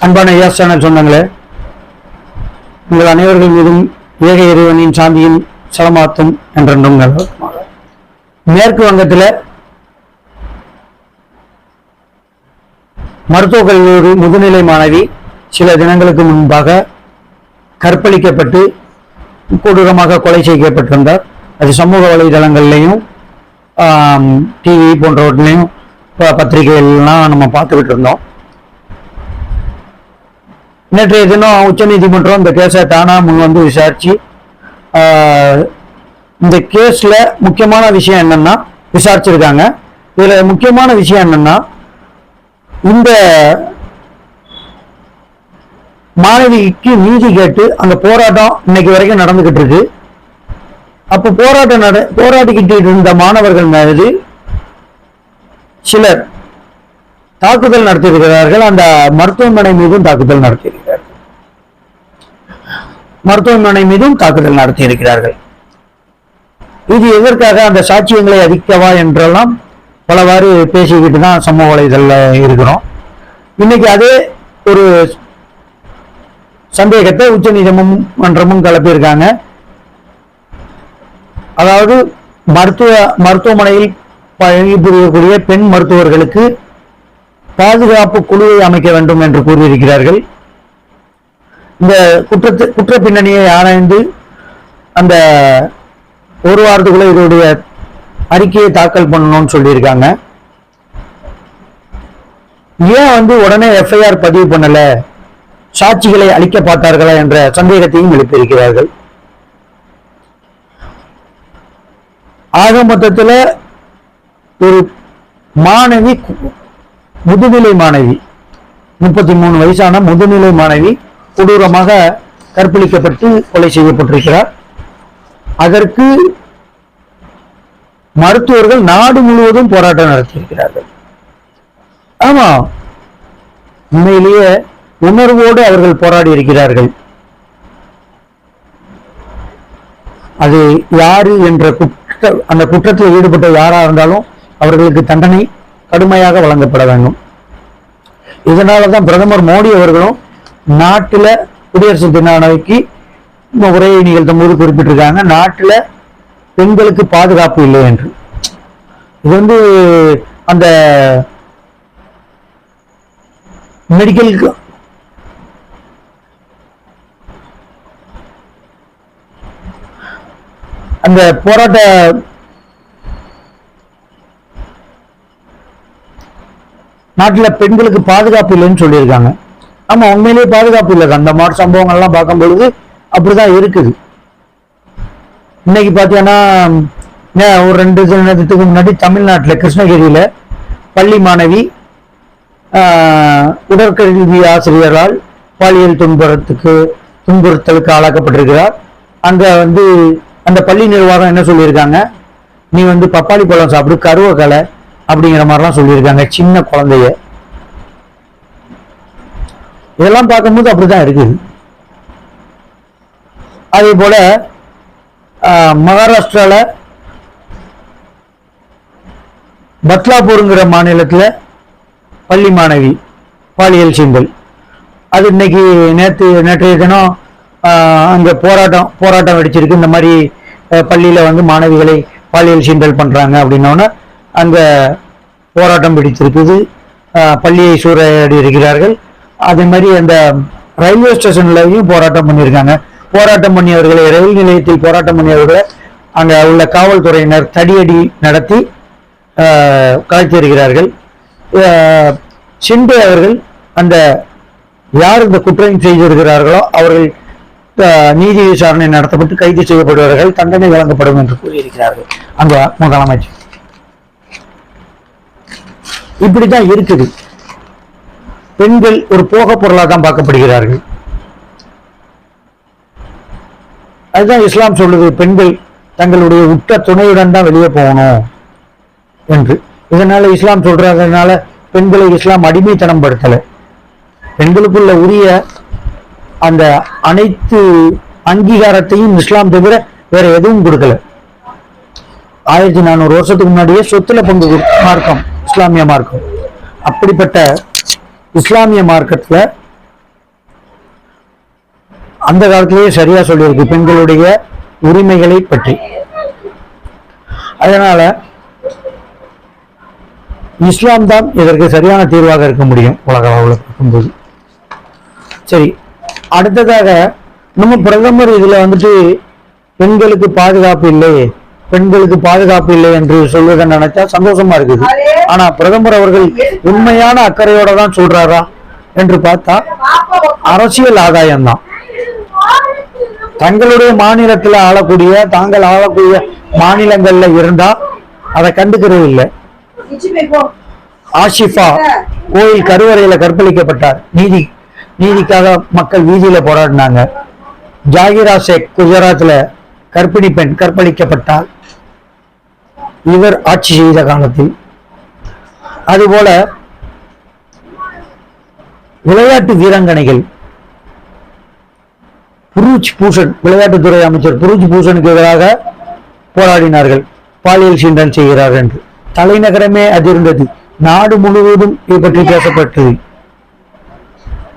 அன்பான யாஸ் சேனல் சொந்தங்களே, உங்கள் அனைவர்கள் மீதும் ஏக இறைவனின் சாந்தியும் சலமாத்தும் என்றென்றும் நிலவட்டுமாக. மேற்கு வங்கத்தில் மருத்துவக் கல்லூரி முதுநிலை மாணவி சில தினங்களுக்கு முன்பாக கற்பழிக்கப்பட்டு கொடூரமாக கொலை செய்யப்பட்டிருந்தார். அது சமூக வலைதளங்கள்லையும் டிவி போன்றவற்றிலையும் பத்திரிகைகள்லாம் நம்ம பார்த்துக்கிட்டு இருந்தோம். நேற்றைய தினம் உச்ச நீதிமன்றம் இந்த கேஸை தானா முன் வந்து விசாரிச்சு இந்த கேஸ்ல முக்கியமான விஷயம் என்னன்னா விசாரிச்சிருக்காங்க. இதுல முக்கியமான விஷயம் என்னன்னா, இந்த மாணவிக்கு நீதி கேட்டு அந்த போராட்டம் இன்னைக்கு வரைக்கும் நடந்துகிட்டு இருக்கு. அப்ப போராடிக்கிட்டு இருந்த மாணவர்கள் மீது சிலர் தாக்குதல் நடத்தியிருக்கிறார்கள். அந்த மருத்துவமனை மீதும் தாக்குதல் நடத்தியிருக்கிறார்கள். இது எதற்காக? அந்த சாட்சியங்களை அளிக்கவா என்றெல்லாம் பலவாறு பேசிக்கிட்டு தான் சமூக வலைதளத்தில் இருக்கிறோம். இன்னைக்கு அதே ஒரு சந்தேகத்தை உச்ச நீதிமன்றமும் கிளப்பியிருக்காங்க. அதாவது மருத்துவமனையில் பணிபுரியக்கூடிய பெண் மருத்துவர்களுக்கு பாதுகாப்பு குழுவை அமைக்க வேண்டும் என்று கூறியிருக்கிறார்கள். இந்த குற்ற பின்னணியை ஆராய்ந்து அந்த ஒரு வாரத்துக்குள்ள இதனுடைய அறிக்கையை தாக்கல் பண்ணணும்னு சொல்லியிருக்காங்க. ஏன் உடனே எஃப்ஐஆர் பதிவு பண்ணல, சாட்சிகளை அளிக்க பார்த்தார்களா என்ற சந்தேகத்தையும் எழுப்பியிருக்கிறார்கள். ஆக மொத்தத்தில் ஒரு மாணவி, முதுநிலை மாணவி, 33 வயசான முதுநிலை மாணவி கொடூரமாக கற்பழிக்கப்பட்டு கொலை செய்யப்பட்டிருக்கிறார். அதற்கு மருத்துவர்கள் நாடு முழுவதும் போராட்டம் நடத்தியிருக்கிறார்கள். ஆமா, உண்மையிலேயே உணர்வோடு அவர்கள் போராடி இருக்கிறார்கள். அது யாரு என்ற அந்த குற்றத்தில் ஈடுபட்ட யாரா இருந்தாலும் அவர்களுக்கு தண்டனை கடுமையாக வழங்கப்பட வேண்டும். இதனாலதான் பிரதமர் மோடி அவர்களும் நாட்டில் குடியரசு தின அன்னைக்கு உரையை நிகழ்த்தும் போது குறிப்பிட்டிருக்காங்க, நாட்டில் பெண்களுக்கு பாதுகாப்பு இல்லை என்று. இது அந்த மெடிக்கல் அந்த போராட்ட நாட்டில் பெண்களுக்கு பாதுகாப்பு இல்லைன்னு சொல்லியிருக்காங்க. ஆமா, உண்மையிலேயே பாதுகாப்பு இல்லை. அந்த மாதிரி சம்பவங்கள்லாம் பார்க்கும் பொழுது அப்படிதான் இருக்குது. இன்னைக்கு பார்த்தீங்கன்னா ஒரு 2 தினத்துக்கு முன்னாடி தமிழ்நாட்டில் கிருஷ்ணகிரியில பள்ளி மாணவி உடற்கல்வி ஆசிரியரால் பாலியல் துன்புறுத்தலுக்கு ஆளாக்கப்பட்டிருக்கிறார். அங்க அந்த பள்ளி நிர்வாகம் என்ன சொல்லியிருக்காங்க, நீ பப்பாளி பழம் சாப்பிடு, கருவக்கலை அப்படிங்கிற மாதிரிலாம் சொல்லியிருக்காங்க சின்ன குழந்தைய. இதெல்லாம் பார்க்கும்போது அப்படிதான் இருக்குது. அதே போல மகாராஷ்டிரால பத்லாப்பூருங்கிற மாநிலத்துல பள்ளி மாணவி பாலியல் சீண்டல். அது இன்னைக்கு நேற்றைய தினம் அங்க போராட்டம் வெடிச்சிருக்கு. இந்த மாதிரி பள்ளியில மாணவிகளை பாலியல் சீண்டல் பண்றாங்க அப்படின்னோன்னா அங்க போராட்டம் பிடித்திருக்குது. பள்ளியை சூறையாடி இருக்கிறார்கள். அதே மாதிரி அந்த ரயில்வே ஸ்டேஷன்லையும் போராட்டம் பண்ணியிருக்காங்க. போராட்டம் பண்ணியவர்களை, ரயில் நிலையத்தில் போராட்டம் பண்ணியவர்களை அங்க உள்ள காவல்துறையினர் தடியடி நடத்தி கலைத்திருக்கிறார்கள். ஷிண்டே அவர்கள் யார் இந்த குற்றம் செய்திருக்கிறார்களோ அவர்கள் நீதி விசாரணை நடத்தப்பட்டு கைது செய்யப்படுவார்கள், தண்டனை வழங்கப்படும் என்று கூறியிருக்கிறார்கள் அந்த முதலமைச்சர். இப்படித்தான் இருக்குது. பெண்கள் ஒரு போக பொருளாக தான் பார்க்கப்படுகிறார்கள். அதுதான் இஸ்லாம் சொல்லுது, பெண்கள் தங்களுடைய உற்ற துணையுடன் தான் வெளியே போகணும் என்று. இதனால இஸ்லாம் சொல்றதுனால பெண்களை இஸ்லாம் அடிமைத்தனம் படுத்தல. பெண்களுக்குள்ள உரிய அந்த அனைத்து அங்கீகாரத்தையும் இஸ்லாம் தவிர வேற எதுவும் கொடுக்கல. 1400 வருஷத்துக்கு முன்னாடியே சொத்துல பங்கு மார்க்கம் இஸ்லாமிய மார்க்கம். அப்படிப்பட்ட இஸ்லாமிய மார்க்கத்துல அந்த காலத்திலேயே சரியா சொல்லியிருக்கு பெண்களுடைய உரிமைகளை பற்றி. அதனால இஸ்லாம் தான் இதற்கு சரியான தீர்வாக இருக்க முடியும் உலக அளவில் இருக்கும்போது. சரி, அடுத்ததாக நம்ம பிரதமர் இதுல வந்துட்டு பெண்களுக்கு பாதுகாப்பு இல்லை, பெண்களுக்கு பாதுகாப்பு இல்லை என்று சொல்வதை நினைச்சா சந்தோஷமா இருக்குது. ஆனா பிரதமர் அவர்கள் உண்மையான அக்கறையோட தான் சொல்றாரா என்று பார்த்தா அரசியல் ஆதாயம் தான். தங்களுடைய மாநிலத்தில் ஆளக்கூடிய, தாங்கள் ஆளக்கூடிய மாநிலங்கள்ல இருந்தா அதை கண்டுக்கிறது இல்லை. ஆஷிஃபா கோயில் கருவறையில கற்பழிக்கப்பட்டார், நீதிக்காக மக்கள் வீதியில போராடினாங்க. ஜாகிரா ஷேக் குஜராத்ல கர்ப்பிணி பெண் கற்பழிக்கப்பட்டார் இவர் ஆட்சி செய்த காலத்தில். அதுபோல விளையாட்டு வீராங்கனைகள் புரூஜ் பூஷன், விளையாட்டுத்துறை அமைச்சர் புரூஜ் பூஷனுக்கு எதிராக போராடினார்கள், பாலியல் சீண்டல் செய்கிறார் என்று. தலைநகரமே அதிர்ந்தது, நாடு முழுவதும் இதை பற்றி பேசப்பட்டது.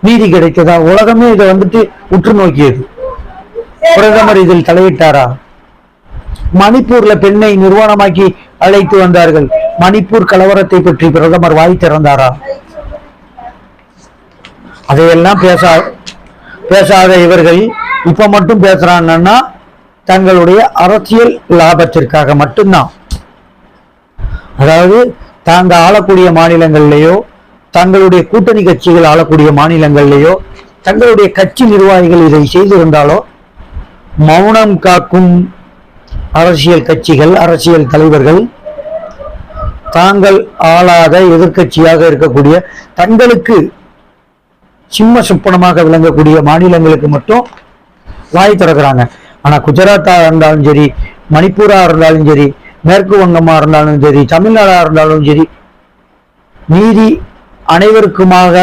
நீதி கிடைத்ததா? உலகமே இதை வந்துட்டு உற்று நோக்கியது. பிரதமர் இதில் தலையிட்டாரா? மணிப்பூர்ல பெண்ணை நிர்வாணமாக்கி அழைத்து வந்தார்கள், மணிப்பூர் கலவரத்தை பற்றி பிரதமர் வாய் திறந்தாரா? அதையெல்லாம் பேசாத இவர்கள் இப்ப மட்டும் பேசுறாங்கன்னா தங்களுடைய அரசியல் லாபத்திற்காக மட்டும்தான். அதாவது தாங்க ஆளக்கூடிய மாநிலங்கள்லயோ, தங்களுடைய கூட்டணி கட்சிகள் ஆளக்கூடிய மாநிலங்கள்லயோ, தங்களுடைய கட்சி நிர்வாகிகள் இதை செய்திருந்தாலோ மௌனம் காக்கும் அரசியல் கட்சிகள், அரசியல் தலைவர்கள் தாங்கள் ஆளாத எதிர்கட்சியாக இருக்கக்கூடிய, தங்களுக்கு சிம்ம சுப்பனமாக விளங்கக்கூடிய மாநிலங்களுக்கு மட்டும் வாய் திறக்கிறாங்க. ஆனா குஜராத்தா இருந்தாலும் சரி, மணிப்பூரா இருந்தாலும் சரி, மேற்கு வங்கமா இருந்தாலும் சரி, தமிழ்நாடா இருந்தாலும் சரி, நீதி அனைவருக்குமாக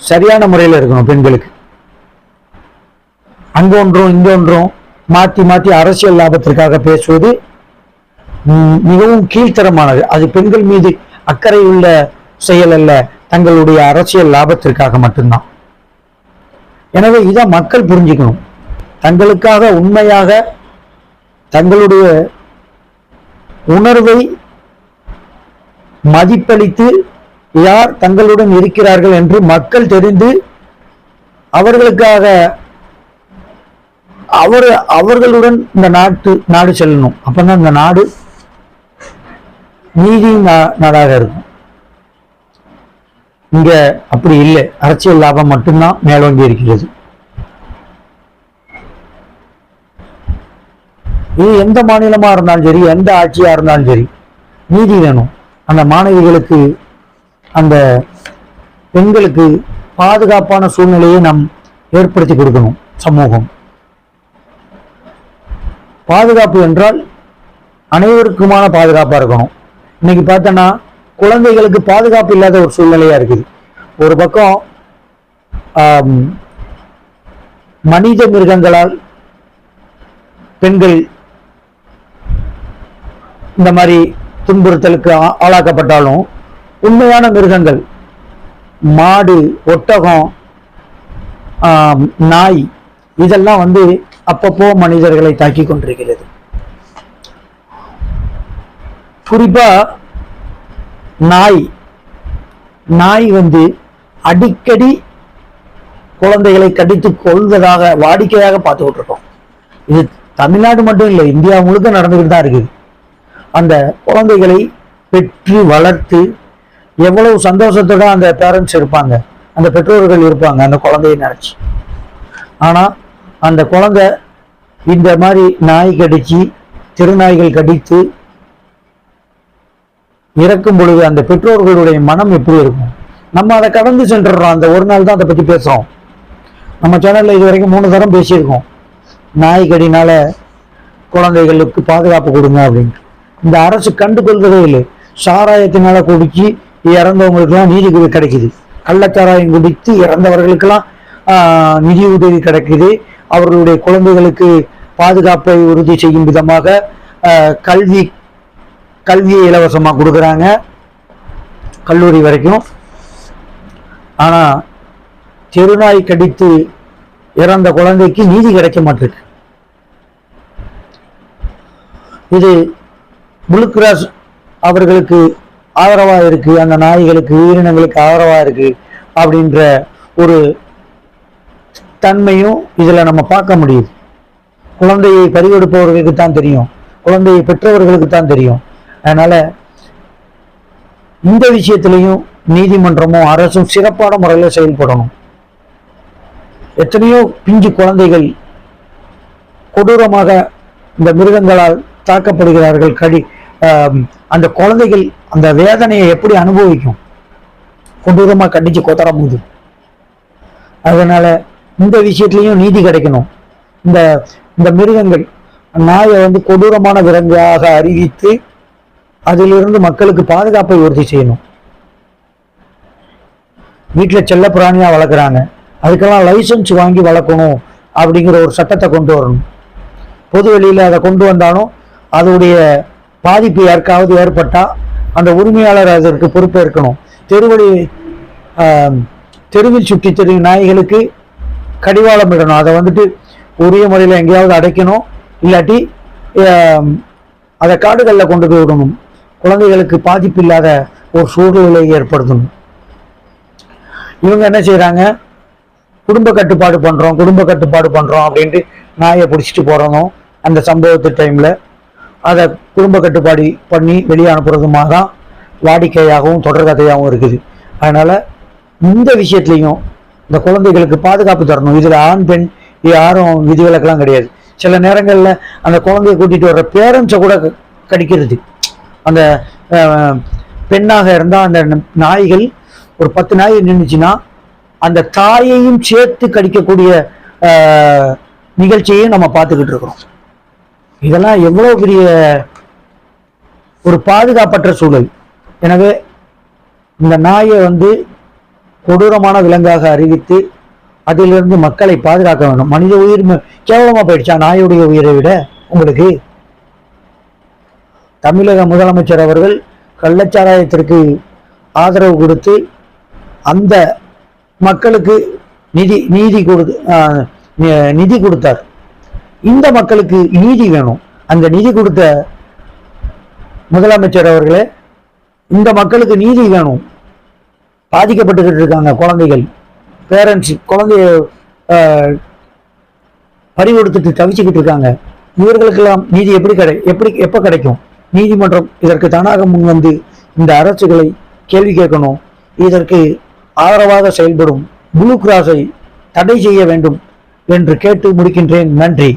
சரியான முறையில் இருக்கணும். பெண்களுக்கு அங்க ஒன்றும் இங்க ஒன்றும் மாத்தி மாத்தி அரசியல் லாபத்திற்காக பேசுவது மிகவும் கீழ்த்தரமானது. அது பெண்கள் மீது அக்கறை உள்ள செயல் அல்ல, தங்களுடைய அரசியல் லாபத்திற்காக மட்டும்தான். எனவே இதை மக்கள் புரிஞ்சுக்கணும். தங்களுக்காக உண்மையாக தங்களுடைய உணர்வை மதிப்பளித்து யார் தங்களுடன் இருக்கிறார்கள் என்று மக்கள் தெரிந்து அவர்களுக்காக அவர்களுடன் இந்த நாடு செல்லணும். அப்பதான் இந்த நாடு நீதி நாடாக இருக்கும். இங்க அப்படி இல்லை, அரசியல் லாபம் மட்டும்தான் மேலோங்கி இருக்கிறது. இது எந்த மாநிலமா இருந்தாலும் சரி, எந்த ஆட்சியா இருந்தாலும் சரி, நீதி வேணும். அந்த மாணவிகளுக்கு, அந்த பெண்களுக்கு பாதுகாப்பான சூழ்நிலையை நாம் ஏற்படுத்தி கொடுக்கணும். சமூகம் பாதுகாப்பு என்றால் அனைவருக்குமான பாதுகாப்பா இருக்கணும். இன்னைக்கு பார்த்தோன்னா குழந்தைகளுக்கு பாதுகாப்பு இல்லாத ஒரு சூழ்நிலையா இருக்குது. ஒரு பக்கம் மனித மிருகங்களால் பெண்கள் இந்த மாதிரி துன்புறுத்தலுக்கு ஆளாக்கப்பட்டாலும், உண்மையான மிருகங்கள் மாடு, ஒட்டகம், நாய் இதெல்லாம் அப்பப்போ மனிதர்களை தாக்கி கொண்டிருக்கிறது. குறிப்பா நாய் அடிக்கடி குழந்தைகளை கடித்து கொள்வதாக வாடிக்கையாக பார்த்துக்கிட்டு இருக்கோம். இது தமிழ்நாடு மட்டும் இல்லை, இந்தியா முழுக்க நடந்துகிட்டு தான் இருக்குது. அந்த குழந்தைகளை பெற்று வளர்த்து எவ்வளவு சந்தோஷத்தோட அந்த பேரண்ட்ஸ் இருப்பாங்க, அந்த பெற்றோர்கள் இருப்பாங்க அந்த குழந்தையை நினைச்சு. ஆனா அந்த குழந்தை இந்த மாதிரி நாய் கடிச்சு, திருநாய்கள் கடித்து இறக்கும் பொழுது அந்த பெற்றோர்களுடைய மனம் எப்படி இருக்கும்? நம்ம அதை கடந்து சென்றுறோம். அந்த ஒரு நாள் தான் அதை பத்தி பேசுறோம். நம்ம சேனல்ல இது வரைக்கும் 3 தரம் பேசியிருக்கோம். நாய் கடினால குழந்தைகளுக்கு பாதுகாப்பு கொடுங்க அப்படின்ட்டு. இந்த அரசு கண்டுகொள்வதே இல்லை. சாராயத்தினால குடிச்சு இறந்தவங்களுக்கெல்லாம் நீதி கிடைக்குது, கள்ளச்சாராயம் குடித்து இறந்தவர்களுக்கெல்லாம் நிதி உதவி கிடைக்குது. அவர்களுடைய குழந்தைகளுக்கு பாதுகாப்பை உறுதி செய்யும் விதமாக கல்வியை இலவசமா கொடுக்குறாங்க, கல்லூரி வரைக்கும். ஆனா தெருநாய் கடித்து இறந்த குழந்தைக்கு நீதி கிடைக்க மாட்டிருக்கு. இது ப்ளூ கிராஸ் அவர்களுக்கு ஆதரவா இருக்கு, அந்த நாய்களுக்கு உயிரினங்களுக்கு ஆதரவா இருக்கு அப்படின்ற ஒரு தன்மையும் இதுல நம்ம பார்க்க முடியுது. குழந்தையை பறிகொடுப்பவர்களுக்கு தான் தெரியும், குழந்தையை பெற்றவர்களுக்கு தான் தெரியும். அதனால இந்த விஷயத்திலையும் நீதிமன்றமும் அரசும் சிறப்பான முறையில் செயல்படணும். எத்தனையோ பிஞ்சு குழந்தைகள் கொடூரமாக இந்த மிருகங்களால் தாக்கப்படுகிறார்கள். அந்த குழந்தைகள் அந்த வேதனையை எப்படி அனுபவிக்கும், கொடூரமா கண்டிச்சு கொத்தரும் போது. அதனால இந்த விஷயத்திலையும் நீதி கிடைக்கணும். இந்த இந்த மிருகங்கள் நாயை கொடூரமான விலங்காக அறிவித்து அதிலிருந்து மக்களுக்கு பாதுகாப்பை உறுதி செய்யணும். வீட்டில் செல்ல பிராணியா வளர்க்குறாங்க, அதுக்கெல்லாம் லைசன்ஸ் வாங்கி வளர்க்கணும் அப்படிங்கிற ஒரு சட்டத்தை கொண்டு வரணும். பொது வெளியில் அதை கொண்டு வந்தாலும் அதோடைய பாதிப்பு யாருக்காவது ஏற்பட்டால் அந்த உரிமையாளர் அதற்கு பொறுப்பேற்கணும். தெருவில் சுற்றி தெரியும் நாய்களுக்கு கடிவாளம் இடணும். அதை உரிய முறையில் எங்கேயாவது அடைக்கணும், இல்லாட்டி அதை காடுகளில் கொண்டு போய் விடணும். குழந்தைகளுக்கு பாதிப்பு இல்லாத ஒரு சூழ்நிலை ஏற்படுத்தணும். இவங்க என்ன செய்யறாங்க, குடும்ப கட்டுப்பாடு பண்றோம் அப்படின்ட்டு நாயை பிடிச்சிட்டு போறதும், அந்த சம்பவத்து டைம்ல அதை குடும்ப கட்டுப்பாடு பண்ணி வெளியே அனுப்புறதுமாக தான் வாடிக்கையாகவும் தொடர்கதையாகவும் இருக்குது. அதனால இந்த விஷயத்துலையும் இந்த குழந்தைகளுக்கு பாதுகாப்பு தரணும். இதுல ஆண் பெண் யாரும் விதிவிலக்கெல்லாம் கிடையாது. சில நேரங்கள்ல அந்த குழந்தைய கூட்டிட்டு வர்ற பேரண்ட்ஸை கூட கடிக்கிறது. அந்த பெண்ணாக இருந்தா அந்த நாய்கள் ஒரு 10 நாய் நின்றுச்சுன்னா அந்த தாயையும் சேர்த்து கடிக்கக்கூடிய நிகழ்ச்சியையும் நம்ம பார்த்துக்கிட்டு இருக்கிறோம். இதெல்லாம் எவ்வளவு பெரிய ஒரு பாதுகாப்பற்ற சூழல். எனவே இந்த நாயை கொடூரமான விலங்காக அறிவித்து அதிலிருந்து மக்களை பாதுகாக்க வேண்டும். மனித உயிர் கேவலமா போயிடுச்சா நாயுடைய உயிரை விட? உங்களுக்கு தமிழக முதலமைச்சர் அவர்கள் கள்ளச்சாராயத்திற்கு ஆதரவு கொடுத்து அந்த மக்களுக்கு நிதி கொடுத்தார். இந்த மக்களுக்கு நீதி வேணும். அந்த நிதி கொடுத்த முதலமைச்சர் அவர்களே, இந்த மக்களுக்கு நீதி வேணும். பாதிக்கப்பட்டுக்கிட்டு இருக்காங்க குழந்தைகள், பேரண்ட்ஸ் குழந்தைய பறிகொடுத்துட்டு தவிச்சுக்கிட்டு இருக்காங்க. இவர்களுக்கெல்லாம் நீதி எப்ப கிடைக்கும்? நீதிமன்றம் இதற்கு தானாக முன் இந்த அரசுகளை கேள்வி கேட்கணும். இதற்கு ஆதரவாக செயல்படும் ப்ளூ கிராஸை தடை செய்ய வேண்டும் என்று கேட்டு முடிக்கின்றேன். நன்றி.